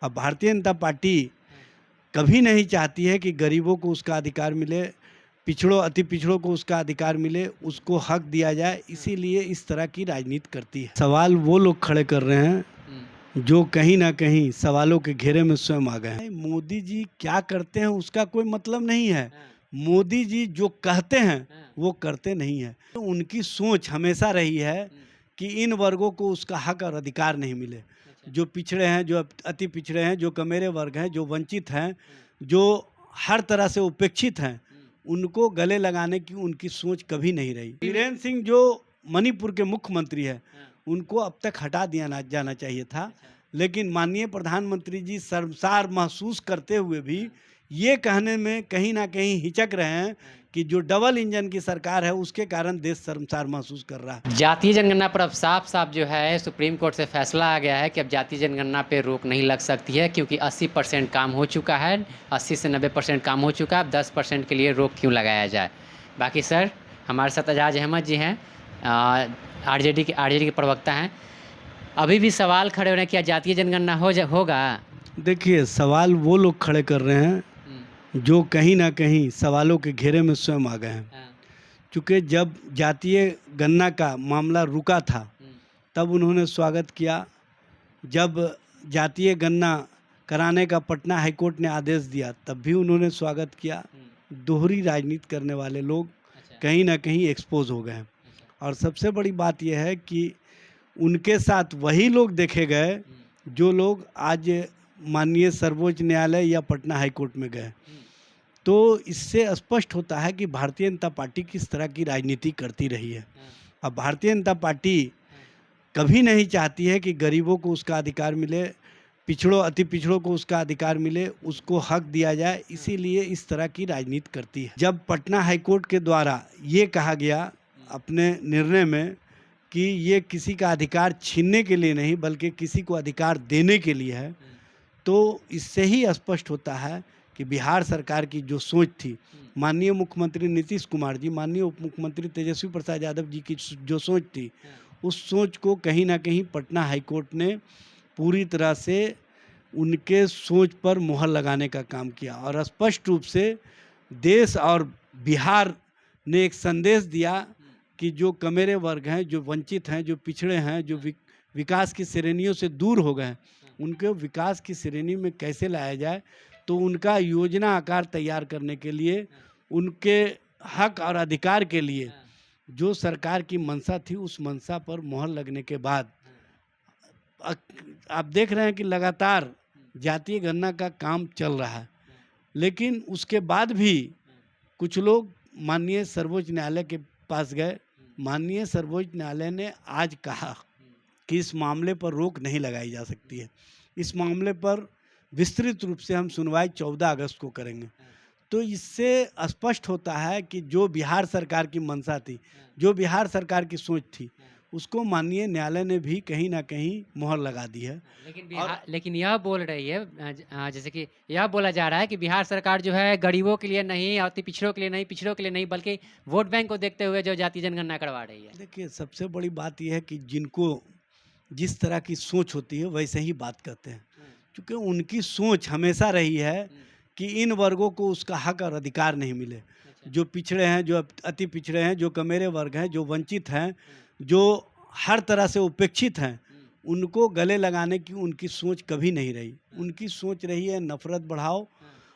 अब भारतीय जनता पार्टी कभी नहीं चाहती है कि गरीबों को उसका अधिकार मिले, पिछड़ों अति पिछड़ों को उसका अधिकार मिले, उसको हक दिया जाए, इसीलिए इस तरह की राजनीति करती है। सवाल वो लोग खड़े कर रहे हैं जो कहीं ना कहीं सवालों के घेरे में स्वयं आ गए हैं। मोदी जी क्या करते हैं उसका कोई मतलब नहीं है। मोदी जी जो कहते हैं वो करते नहीं है। तो उनकी सोच हमेशा रही है कि इन वर्गों को उसका हक और अधिकार नहीं मिले। जो पिछड़े हैं, जो अति पिछड़े हैं, जो कमेरे वर्ग हैं, जो वंचित हैं, जो हर तरह से उपेक्षित हैं, उनको गले लगाने की उनकी सोच कभी नहीं रही। बीरेन सिंह जो मणिपुर के मुख्यमंत्री है, उनको अब तक हटा दिया जाना चाहिए था, लेकिन माननीय प्रधानमंत्री जी शर्मसार महसूस करते हुए भी ये कहने में कहीं ना कहीं हिचक रहे हैं कि जो डबल इंजन की सरकार है उसके कारण देश शर्मसार महसूस कर रहा है। जातीय जनगणना पर अब साफ साफ जो है सुप्रीम कोर्ट से फैसला आ गया है कि अब जातीय जनगणना पे रोक नहीं लग सकती है, क्योंकि 80% काम हो चुका है, 80 से 90% काम हो चुका है। अब 10% के लिए रोक क्यों लगाया जाए। बाकी सर हमारे साथ एजाज अहमद जी हैं, आरजेडी के प्रवक्ता हैं। अभी भी सवाल खड़े हो रहे हैं कि जातीय जनगणना होगा। देखिए, सवाल वो लोग खड़े कर रहे हैं जो कहीं ना कहीं सवालों के घेरे में स्वयं आ गए हैं। क्योंकि जब जातीय गणना का मामला रुका था तब उन्होंने स्वागत किया। जब जातीय गणना कराने का पटना हाईकोर्ट ने आदेश दिया तब भी उन्होंने स्वागत किया। दोहरी राजनीति करने वाले लोग कहीं ना कहीं एक्सपोज हो गए हैं। और सबसे बड़ी बात यह है कि उनके साथ वही लोग देखे गए जो लोग आज माननीय सर्वोच्च न्यायालय या पटना हाईकोर्ट में गए। तो इससे स्पष्ट होता है कि भारतीय जनता पार्टी किस तरह की राजनीति करती रही है। अब भारतीय जनता पार्टी कभी नहीं चाहती है कि गरीबों को उसका अधिकार मिले, पिछड़ों अति पिछड़ों को उसका अधिकार मिले, उसको हक दिया जाए, इसीलिए इस तरह की राजनीति करती है। जब पटना हाईकोर्ट के द्वारा ये कहा गया अपने निर्णय में कि ये किसी का अधिकार छीनने के लिए नहीं बल्कि किसी को अधिकार देने के लिए है, तो इससे ही स्पष्ट होता है कि बिहार सरकार की जो सोच थी, माननीय मुख्यमंत्री नीतीश कुमार जी, माननीय उप मुख्यमंत्री तेजस्वी प्रसाद यादव जी की जो सोच थी, उस सोच को कहीं ना कहीं पटना हाईकोर्ट ने पूरी तरह से उनके सोच पर मुहर लगाने का काम किया। और स्पष्ट रूप से देश और बिहार ने एक संदेश दिया कि जो कमेरे वर्ग हैं, जो वंचित हैं, जो पिछड़े हैं, जो विकास की श्रेणियों से दूर हो गए, उनके विकास की श्रेणी में कैसे लाया जाए। तो उनका योजना आकार तैयार करने के लिए, उनके हक और अधिकार के लिए जो सरकार की मंशा थी, उस मंशा पर मुहर लगने के बाद आप देख रहे हैं कि लगातार जातीय गणना का काम चल रहा है। लेकिन उसके बाद भी कुछ लोग माननीय सर्वोच्च न्यायालय के पास गए। माननीय सर्वोच्च न्यायालय ने आज कहा कि इस मामले पर रोक नहीं लगाई जा सकती है। इस मामले पर विस्तृत रूप से हम सुनवाई 14 अगस्त को करेंगे। तो इससे स्पष्ट होता है कि जो बिहार सरकार की मंशा थी, जो बिहार सरकार की सोच थी, उसको माननीय न्यायालय ने भी कहीं ना कहीं मुहर लगा दी है। लेकिन यह बोल रही है, जैसे कि यह बोला जा रहा है कि बिहार सरकार जो है गरीबों के लिए नहीं, अति पिछड़ों के लिए नहीं, पिछड़ों के लिए नहीं, बल्कि वोट बैंक को देखते हुए जो जातीय जनगणना करवा रही है। देखिए, सबसे बड़ी बात यह है कि जिनको जिस तरह की सोच होती है वैसे ही बात करते हैं। क्योंकि उनकी सोच हमेशा रही है कि इन वर्गों को उसका हक और अधिकार नहीं मिले। जो पिछड़े हैं, जो अति पिछड़े हैं, जो कमेरे वर्ग हैं, जो वंचित हैं, जो हर तरह से उपेक्षित हैं, उनको गले लगाने की उनकी सोच कभी नहीं रही। उनकी सोच रही है नफरत बढ़ाओ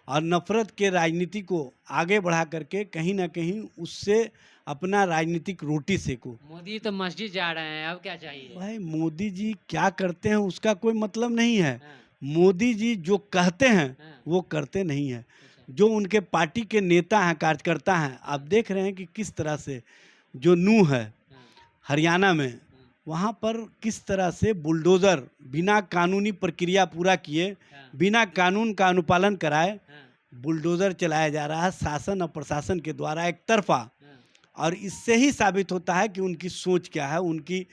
और नफरत के राजनीति को आगे बढ़ा करके कहीं ना कहीं उससे अपना राजनीतिक रोटी सेको। मोदी तो मस्जिद जा रहे हैं, अब क्या चाहिए। भाई, मोदी जी क्या करते हैं उसका कोई मतलब नहीं है। मोदी जी जो कहते हैं वो करते नहीं हैं। जो उनके पार्टी के नेता हैं, कार्यकर्ता हैं, आप देख रहे हैं कि किस तरह से जो नू है हरियाणा में, वहाँ पर किस तरह से बुलडोज़र बिना कानूनी प्रक्रिया पूरा किए, बिना कानून का अनुपालन कराए बुलडोज़र चलाया जा रहा है शासन और प्रशासन के द्वारा एक तरफा। और इससे ही साबित होता है कि उनकी सोच क्या है, उनकी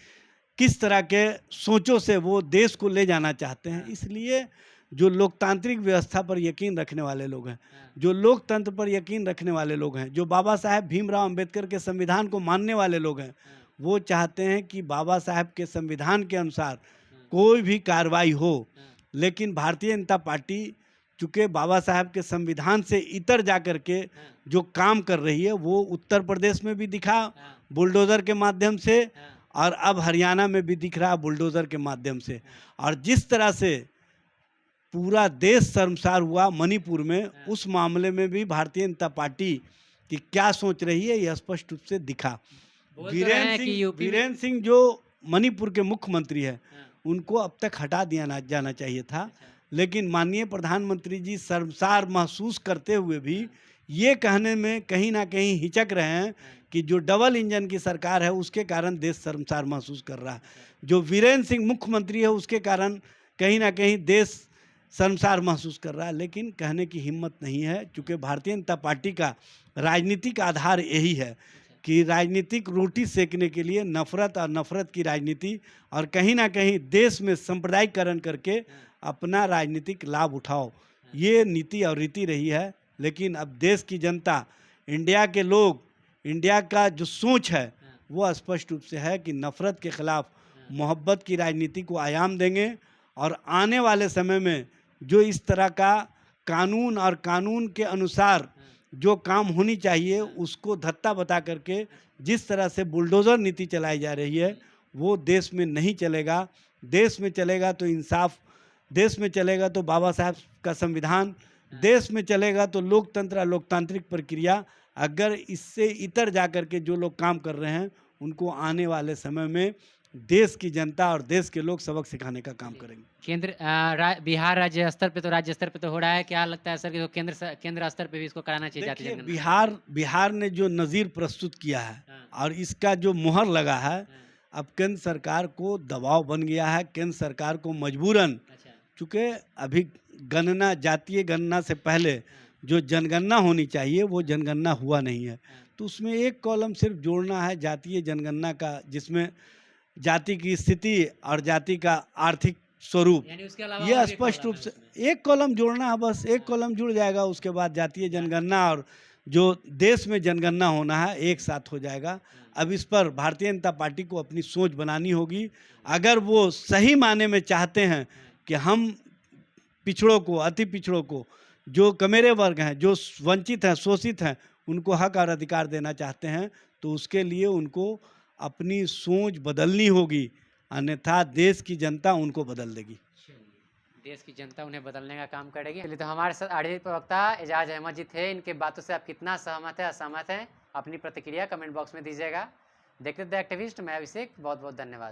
किस तरह के सोचों से वो देश को ले जाना चाहते हैं। इसलिए जो लोकतांत्रिक व्यवस्था पर यकीन रखने वाले लोग हैं, जो लोकतंत्र पर यकीन रखने वाले लोग हैं, जो बाबा साहेब भीमराव अंबेडकर के संविधान को मानने वाले लोग हैं, वो चाहते हैं कि बाबा साहेब के संविधान के अनुसार कोई भी कार्रवाई हो लेकिन भारतीय जनता पार्टी चूँकि बाबा साहब के संविधान से इतर जा कर के जो काम कर रही है वो उत्तर प्रदेश में भी दिखा बुलडोज़र के माध्यम से, और अब हरियाणा में भी दिख रहा बुलडोज़र के माध्यम से। और जिस तरह से पूरा देश शर्मसार हुआ मणिपुर में, उस मामले में भी भारतीय जनता पार्टी की क्या सोच रही है यह स्पष्ट रूप से दिखा। वीरेंद्र सिंह जो मणिपुर के मुख्यमंत्री है उनको अब तक हटा दिया जाना चाहिए था, लेकिन माननीय प्रधानमंत्री जी शर्मसार महसूस करते हुए भी ये कहने में कहीं ना कहीं हिचक रहे हैं कि जो डबल इंजन की सरकार है उसके कारण देश शर्मसार महसूस कर रहा है। जो वीरेंद्र सिंह मुख्यमंत्री है उसके कारण कहीं ना कहीं देश शर्मसार महसूस कर रहा है, लेकिन कहने की हिम्मत नहीं है, क्योंकि भारतीय जनता पार्टी का राजनीतिक आधार यही है कि राजनीतिक रोटी सेकने के लिए नफरत और नफरत की राजनीति और कहीं ना कहीं देश में सांप्रदायिकरण करके अपना राजनीतिक लाभ उठाओ, ये नीति और रीति रही है। लेकिन अब देश की जनता, इंडिया के लोग, इंडिया का जो सोच है वो स्पष्ट रूप से है कि नफरत के खिलाफ मोहब्बत की राजनीति को आयाम देंगे, और आने वाले समय में जो इस तरह का कानून और कानून के अनुसार जो काम होनी चाहिए उसको धत्ता बता करके जिस तरह से बुलडोज़र नीति चलाई जा रही है वो देश में नहीं चलेगा। देश में चलेगा तो इंसाफ, देश में चलेगा तो बाबा साहब का संविधान, देश में चलेगा तो लोकतंत्र, लोकतांत्रिक प्रक्रिया। अगर इससे इतर जा कर के जो लोग काम कर रहे हैं उनको आने वाले समय में देश की जनता और देश के लोग सबक सिखाने का काम करेंगे। बिहार राज्य स्तर पे तो राज्य स्तर पे तो हो रहा है, क्या लगता है सर कि तो केंद्र स्तर पे भी इसको कराना चाहिए जाति जनगणना? बिहार ने जो नज़ीर प्रस्तुत किया है और इसका जो मुहर लगा है, अब केंद्र सरकार को दबाव बन गया है, केंद्र सरकार को मजबूरन, चूँकि अभी गणना, जातीय गणना से पहले जो जनगणना होनी चाहिए वो जनगणना हुआ नहीं है, तो उसमें एक कॉलम सिर्फ जोड़ना है जातीय जनगणना का, जिसमें जाति की स्थिति और जाति का आर्थिक स्वरूप, ये स्पष्ट रूप से एक कॉलम जोड़ना है, बस एक कॉलम जुड़ जाएगा। उसके बाद जातीय जनगणना और जो देश में जनगणना होना है एक साथ हो जाएगा। अब इस पर भारतीय जनता पार्टी को अपनी सोच बनानी होगी। अगर वो सही माने में चाहते हैं कि हम पिछड़ों को, अति पिछड़ों को, जो कमेरे वर्ग हैं, जो वंचित हैं, शोषित हैं, उनको हक और अधिकार देना चाहते हैं, तो उसके लिए उनको अपनी सोच बदलनी होगी, अन्यथा देश की जनता उनको बदल देगी। देश की जनता उन्हें बदलने का काम करेगी। चलिए, तो हमारे साथ आरजेडी प्रवक्ता एजाज अहमद जी थे। इनके बातों से आप कितना सहमत है, असहमत है, अपनी प्रतिक्रिया कमेंट बॉक्स में दीजिएगा। देखते द एक्टिविस्ट, मैं अभिषेक, बहुत बहुत धन्यवाद।